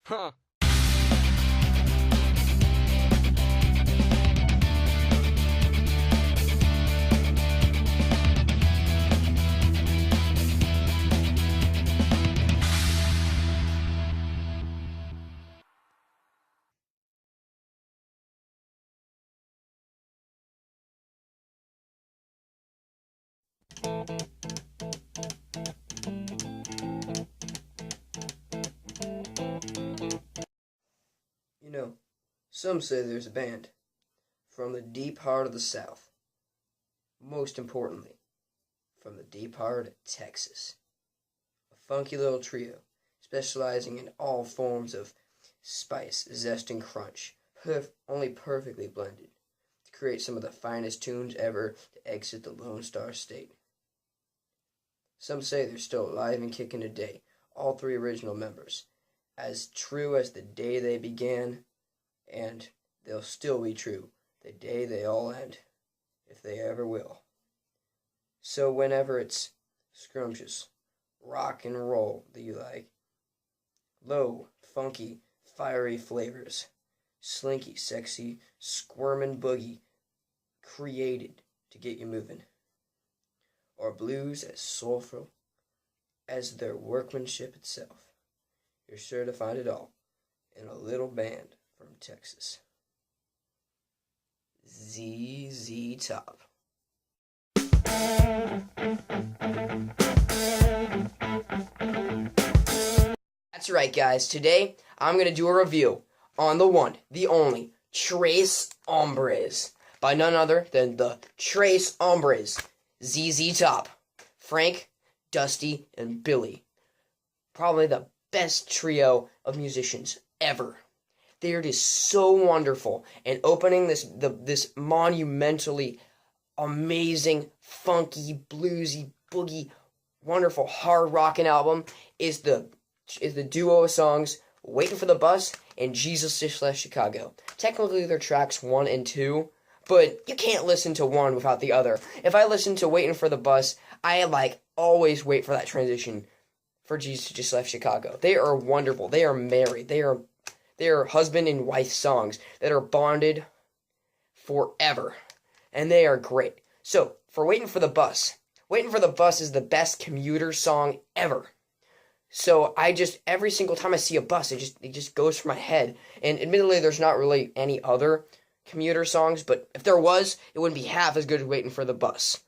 Huh. You know, some say there's a band from the deep heart of the South. Most importantly, from the deep heart of Texas. A funky little trio specializing in all forms of spice, zest, and crunch, only perfectly blended to create some of the finest tunes ever to exit the Lone Star State. Some say they're still alive and kicking today, all three original members, as true as the day they began, and they'll still be true the day they all end, if they ever will. So whenever it's scrumptious, rock and roll that you like, low, funky, fiery flavors, slinky, sexy, squirmin' boogie, created to get you moving, or blues as soulful as their workmanship itself, you're sure to find it all in a little band from Texas. ZZ Top. That's right, guys. Today, I'm going to do a review on the one, the only, Tres Hombres, by none other than the Tres Hombres, ZZ Top, Frank, Dusty, and Billy. Probably the best trio of musicians ever. They are just so wonderful, and opening this monumentally amazing, funky, bluesy, boogie, wonderful hard rockin' album is the duo of songs "Waiting for the Bus" and "Jesus Just Left Chicago." Technically, they're tracks 1 and 2, but you can't listen to one without the other. If I listen to "Waiting for the Bus," I always wait for that transition for "Jesus Just Left Chicago." They are wonderful. They are married. They are husband and wife songs that are bonded forever, and they are great. So, for "Waiting for the Bus," "Waiting for the Bus" is the best commuter song ever. So every single time I see a bus, it just goes through my head. And admittedly, there's not really any other commuter songs, but if there was, it wouldn't be half as good as "Waiting for the Bus."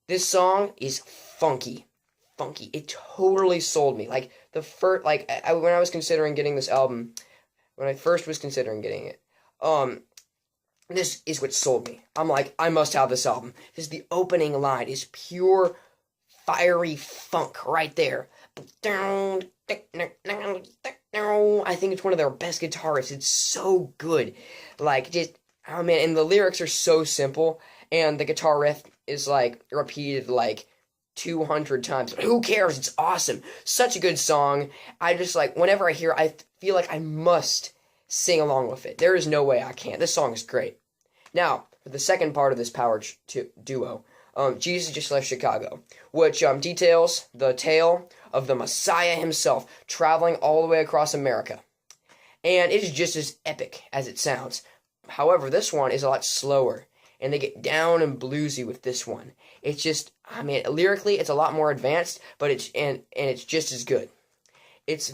This song is funky. Funky. It totally sold me. Like, when I was considering getting this album, when I first was considering getting it, this is what sold me. I'm like, I must have this album. This is the opening line is pure fiery funk right there. I think it's one of their best guitarists. It's so good. Oh man, and the lyrics are so simple, and the guitar riff is repeated 200 times. But who cares? It's awesome. Such a good song. I just whenever I hear it, I feel like I must sing along with it. There is no way I can't. This song is great. Now, for the second part of this power duo, Jesus Just Left Chicago, which details the tale of the Messiah himself traveling all the way across America. And it is just as epic as it sounds. However, this one is a lot slower, and they get down and bluesy with this one. It's just, lyrically, it's a lot more advanced, but it's just as good. It's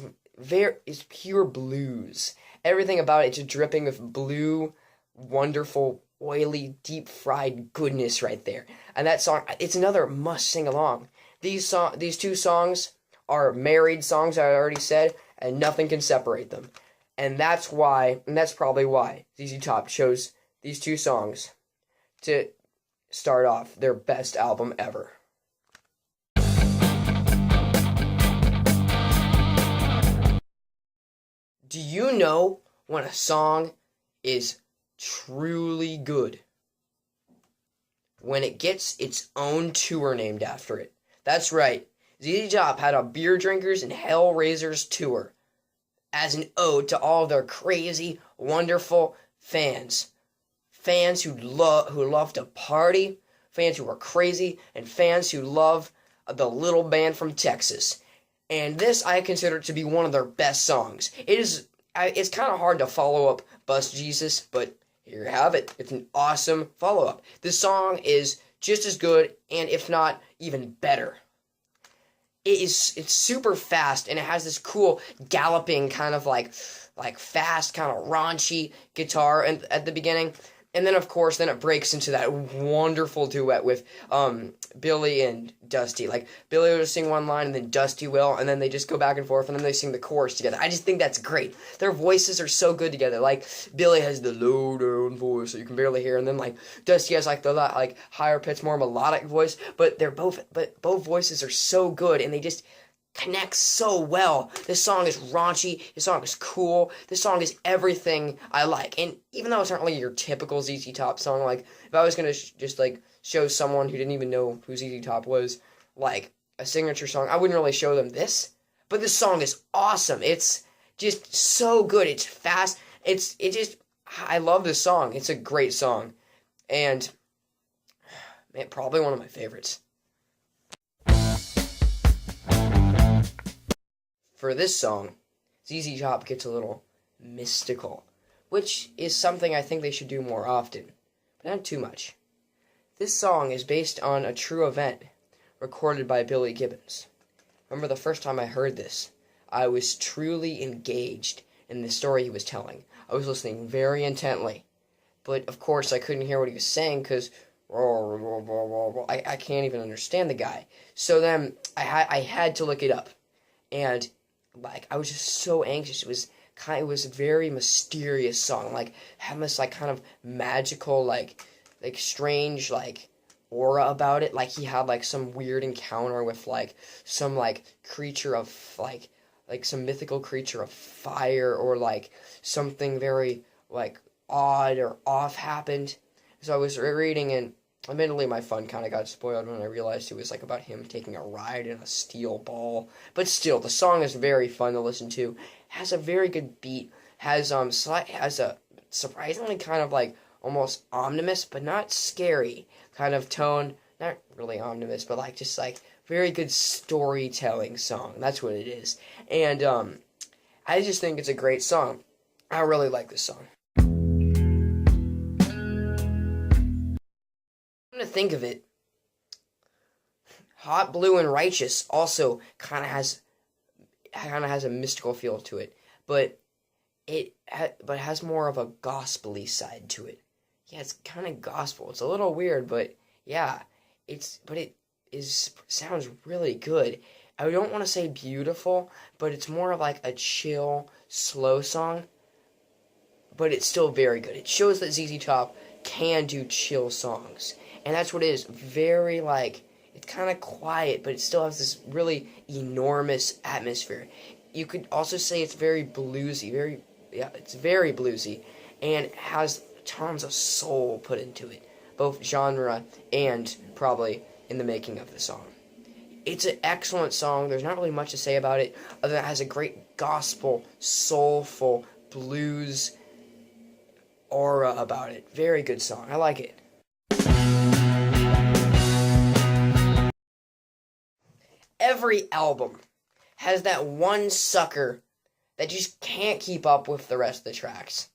pure blues. Everything about it is dripping with blue, wonderful, oily, deep-fried goodness right there. And that song, it's another must-sing along. These two songs are married songs, I already said, and nothing can separate them. And that's probably why ZZ Top chose these two songs to start off their best album ever. Do you know when a song is truly good? When it gets its own tour named after it. That's right. ZZ Top had a Beer Drinkers and Hellraisers tour as an ode to all of their crazy, wonderful fans. Fans who love to party, fans who are crazy, and fans who love the Lil Band from Texas. And this I consider to be one of their best songs. It's kind of hard to follow up Bust Jesus, but here you have it. It's an awesome follow-up. This song is just as good, and if not, even better. It's super fast, and it has this cool galloping kind of like fast, kind of raunchy guitar at the beginning. And then, of course, then it breaks into that wonderful duet with Billy and Dusty. Like, Billy will sing one line, and then Dusty will, and then they just go back and forth, and then they sing the chorus together. I just think that's great. Their voices are so good together. Like, Billy has the low-down voice that you can barely hear, and then, like, Dusty has, like, the higher pitch, more melodic voice, but both voices are so good, and they just connects so well. This song is raunchy. This song is cool. This song is everything I like. And even though it's not really your typical ZZ Top song, like, if I was going to just, like, show someone who didn't even know who ZZ Top was, like, a signature song, I wouldn't really show them this. But this song is awesome. It's just so good. It's fast. I love this song. It's a great song. And, man, probably one of my favorites. For this song, ZZ Top gets a little mystical, which is something I think they should do more often, but not too much. This song is based on a true event recorded by Billy Gibbons. Remember the first time I heard this, I was truly engaged in the story he was telling. I was listening very intently, but of course I couldn't hear what he was saying because I can't even understand the guy. So then I had to look it up, and like, I was just so anxious. It was a very mysterious song. Like, had this like kind of magical, like strange like aura about it. Like, he had like some weird encounter with like some like creature of like some mythical creature of fire, or like something very like odd or off happened. So I was reading, and admittedly, my fun kind of got spoiled when I realized it was like about him taking a ride in a steel ball. But still, the song is very fun to listen to. Has a very good beat. Has a surprisingly kind of like almost ominous, but not scary kind of tone. Not really ominous, but like just like very good storytelling song. That's what it is. And I just think it's a great song. I really like this song. To think of it, Hot Blue and Righteous also kind of has a mystical feel to it, but it has more of a gospel-y side to it. Yeah, it's kind of gospel. It's a little weird, but yeah, it sounds really good. I don't want to say beautiful, but it's more of like a chill, slow song, but it's still very good. It shows that ZZ Top can do chill songs. And that's what it is. Very, like, it's kind of quiet, but it still has this really enormous atmosphere. You could also say it's very bluesy. It's very bluesy. And has tons of soul put into it. Both genre and probably in the making of the song. It's an excellent song. There's not really much to say about it, other than it has a great gospel, soulful, blues aura about it. Very good song. I like it. Every album has that one sucker that just can't keep up with the rest of the tracks.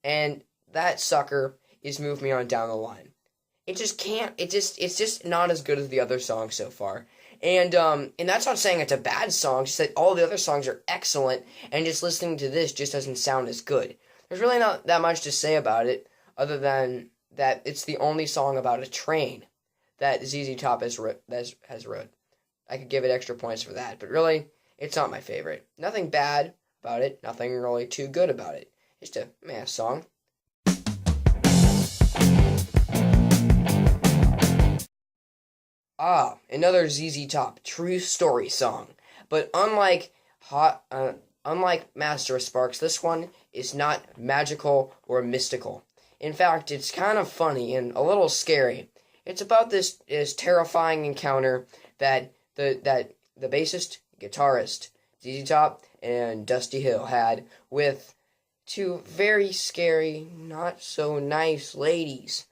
And that sucker is Move Me On Down the Line. It just can't, it's just not as good as the other songs so far. And that's not saying it's a bad song, just that all the other songs are excellent, and just listening to this just doesn't sound as good. There's really not that much to say about it, other than that it's the only song about a train that ZZ Top has wrote. I could give it extra points for that, but really, it's not my favorite. Nothing bad about it, nothing really too good about it. Just a meh song. Another ZZ Top True Story song. But unlike Master of Sparks, this one is not magical or mystical. In fact, it's kind of funny and a little scary. It's about this terrifying encounter that the bassist, guitarist, ZZ Top, and Dusty Hill had with two very scary, not so nice ladies.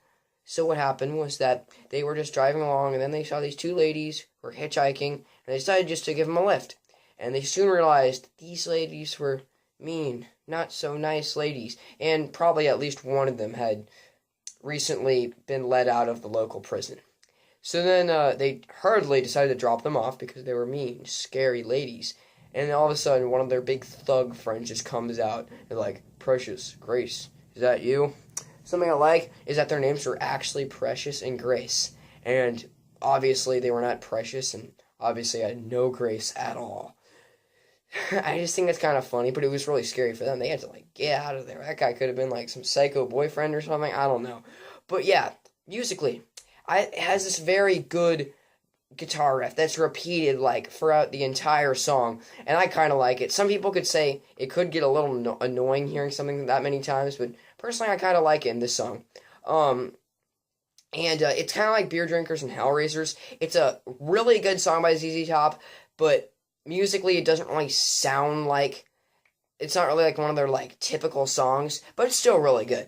So what happened was that they were just driving along, and then they saw these two ladies who were hitchhiking, and they decided just to give them a lift. And they soon realized these ladies were mean, not so nice ladies. And probably at least one of them had recently been let out of the local prison. So then they hurriedly decided to drop them off because they were mean, scary ladies. And then all of a sudden, one of their big thug friends just comes out. They're like, Precious, Grace, is that you? Something I like is that their names were actually Precious and Grace. And obviously they were not precious, and obviously had no grace at all. I just think that's kind of funny, but it was really scary for them. They had to, like, get out of there. That guy could have been, like, some psycho boyfriend or something. I don't know. But yeah, musically, it has this very good guitar riff that's repeated, like, throughout the entire song, and I kind of like it. Some people could say it could get a little annoying hearing something that many times, but personally, I kind of like it in this song. And it's kind of like Beer Drinkers and Hellraisers. It's a really good song by ZZ Top, but musically, it doesn't really sound like... It's not really like one of their, like, typical songs, but it's still really good.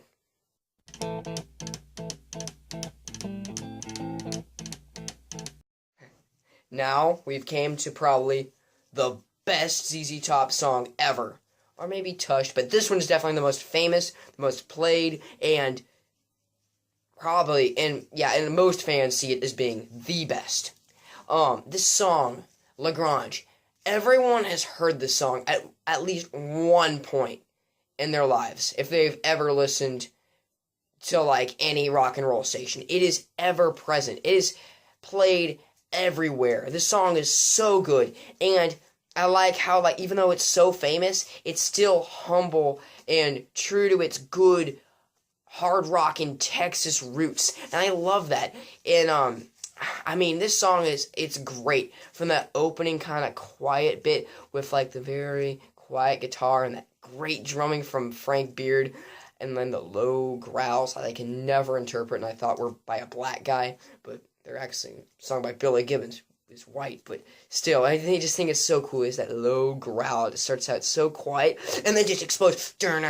Now, we've came to probably the best ZZ Top song ever. Or maybe Tush, but this one is definitely the most famous, the most played, and probably, and most fans see it as being the best. This song, Lagrange, everyone has heard this song at least one point in their lives, if they've ever listened to, like, any rock and roll station. It is ever present. It is played everywhere. This song is so good, and I like how, like, even though it's so famous, it's still humble and true to its good hard rock in Texas roots, and I love that. And I mean, this song it's great from that opening kind of quiet bit with, like, the very quiet guitar and that great drumming from Frank Beard, and then the low growls that I can never interpret and I thought were by a black guy, but they're actually sung by Billy Gibbons, who's white, but still, I just think it's so cool, is that low growl. It starts out so quiet, and then just explodes, and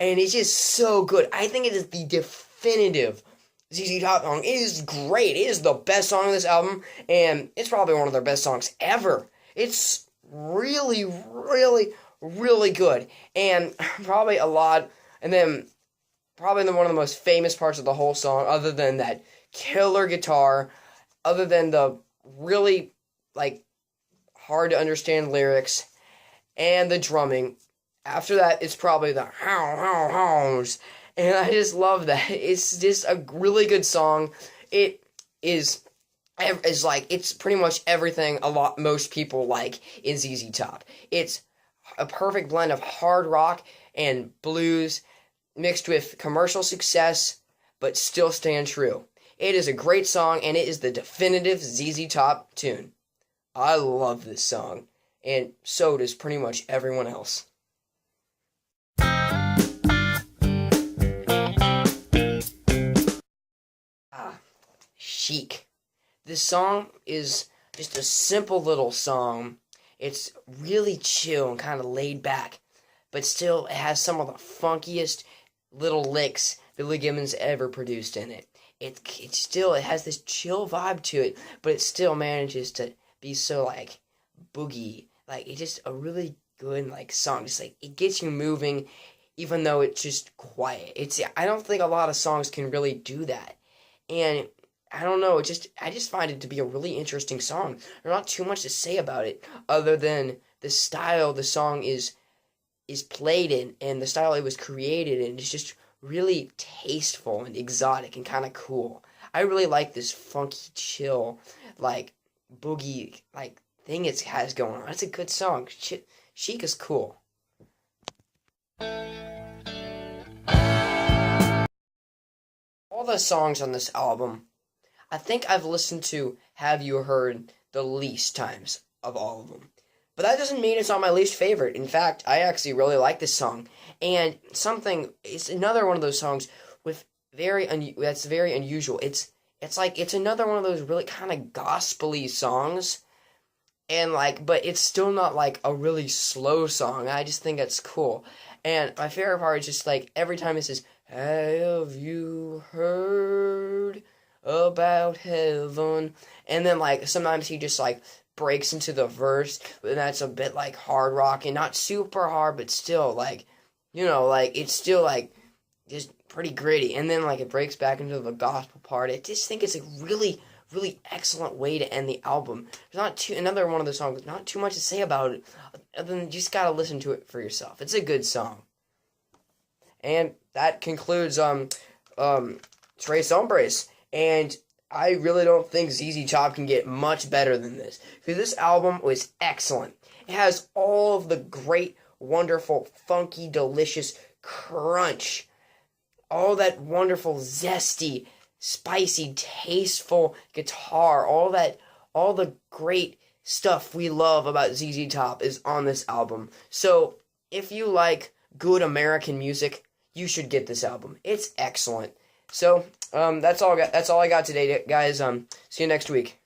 it's just so good. I think it is the definitive ZZ Top song. It is great. It is the best song on this album, and it's probably one of their best songs ever. It's really, really, really good, and probably one of the most famous parts of the whole song, other than that killer guitar, other than the really, like, hard to understand lyrics, and the drumming. After that, it's probably the hows, and I just love that. It's just a really good song. It is like, it's pretty much everything most people like in ZZ Top. It's a perfect blend of hard rock and blues, mixed with commercial success, but still staying true. It is a great song, and it is the definitive ZZ Top tune. I love this song, and so does pretty much everyone else. Chic. This song is just a simple little song. It's really chill and kind of laid back, but still it has some of the funkiest little licks Billy Gibbons ever produced in it. It has this chill vibe to it, but it still manages to be so, like, boogie. Like, it's just a really good, like, song. Just, like, it gets you moving, even though it's just quiet. I don't think a lot of songs can really do that. And I don't know, I just find it to be a really interesting song. There's not too much to say about it, other than the style the song is played in, and the style it was created in is just really tasteful and exotic and kind of cool. I really like this funky, chill, like, boogie, like, thing it has going on. It's a good song. Chic is cool. All the songs on this album, I think I've listened to Have You Heard the least times of all of them. But that doesn't mean it's not my least favorite. In fact, I actually really like this song. And it's another one of those songs with that's very unusual. It's another one of those really kind of gospel-y songs. And, like, but it's still not, like, a really slow song. I just think that's cool. And my favorite part is just, like, every time it says, have you heard about heaven? And then, like, sometimes he just, like, breaks into the verse, and that's a bit like hard rock and not super hard, but still like, like it's still like just pretty gritty. And then like it breaks back into the gospel part. I just think it's a really, really excellent way to end the album. There's not too another one of the songs, not too much to say about it, other than you just gotta listen to it for yourself. It's a good song. And that concludes Tres Hombres. And I really don't think ZZ Top can get much better than this, because this album was excellent. It has all of the great, wonderful, funky, delicious crunch, all that wonderful, zesty, spicy, tasteful guitar, all the great stuff we love about ZZ Top is on this album. So if you like good American music, you should get this album. It's excellent. So that's all I got today, guys. See you next week.